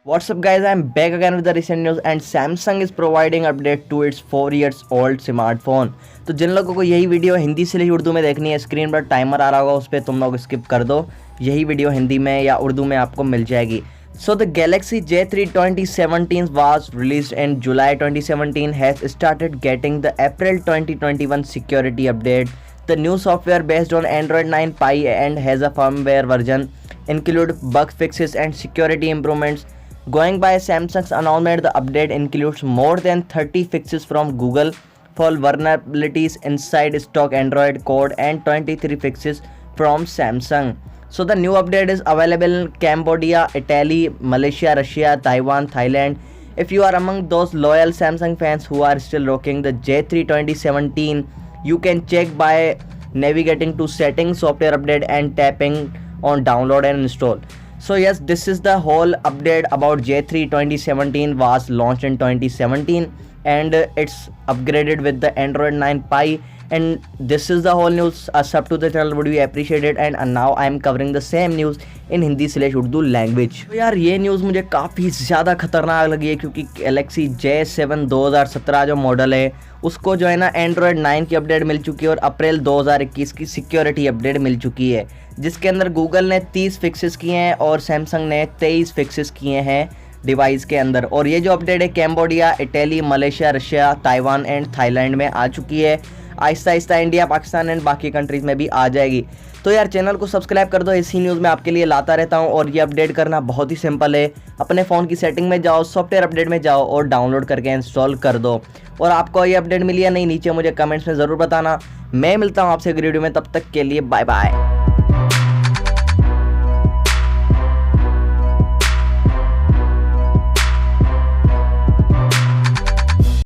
What's up guys, I'm back again with the recent news and Samsung is providing update to its 4 years old smartphone। तो जिन लोगों को यही video Hindi से लेकर उर्दू में देखनी है, स्क्रीन पर टाइमर आ रहा होगा, उस पर तुम लोग स्किप कर दो। यही वीडियो हिंदी में या उर्दू में आपको मिल जाएगी। So the Galaxy J3 2017 was released in July 2017 has started getting the April 2021 security update. The new software based on Android 9 Pie and has a firmware version include bug fixes and security improvements. Going by Samsung's announcement, the update includes more than 30 fixes from Google for vulnerabilities inside stock Android code and 23 fixes from Samsung. So the new update is available in Cambodia, Italy, Malaysia, Russia, Taiwan, Thailand. If you are among those loyal Samsung fans who are still rocking the J3 2017, you can check by navigating to settings, software update and tapping on download and install. So yes, this is the whole update about J3 2017 was launched in 2017 and it's upgraded with the Android 9 Pie, and this is the whole news. Sub to the channel would be appreciated, and now I am covering the same news in Hindi/Urdu language। तो यार ये news मुझे काफ़ी ज़्यादा खतरनाक लगी है क्योंकि गैलेक्सी J7 2017 जो मॉडल है उसको जो है ना एंड्रॉयड 9 की अपडेट मिल चुकी है और अप्रैल 2021 की सिक्योरिटी अपडेट मिल चुकी है, जिसके अंदर गूगल ने 30 फिक्सेस किए हैं और सैमसंग ने 23 फिक्सेस किए हैं डिवाइस के अंदर। और ये जो अपडेट है Cambodia, Italy, Malaysia, Russia, Taiwan and Thailand में आ चुकी है। आहिस्ता आहिस्ता इंडिया, पाकिस्तान एंड बाकी कंट्रीज़ में भी आ जाएगी। तो यार चैनल को सब्सक्राइब कर दो, इसी न्यूज़ में आपके लिए लाता रहता हूँ। और ये अपडेट करना बहुत ही सिंपल है, अपने फ़ोन की सेटिंग में जाओ, सॉफ्टवेयर अपडेट में जाओ और डाउनलोड करके इंस्टॉल कर दो। और आपको ये अपडेट मिली या नहीं नीचे मुझे कमेंट्स में ज़रूर बताना। मैं मिलता हूँ आपसे अगली वीडियो में, तब तक के लिए बाय बाय।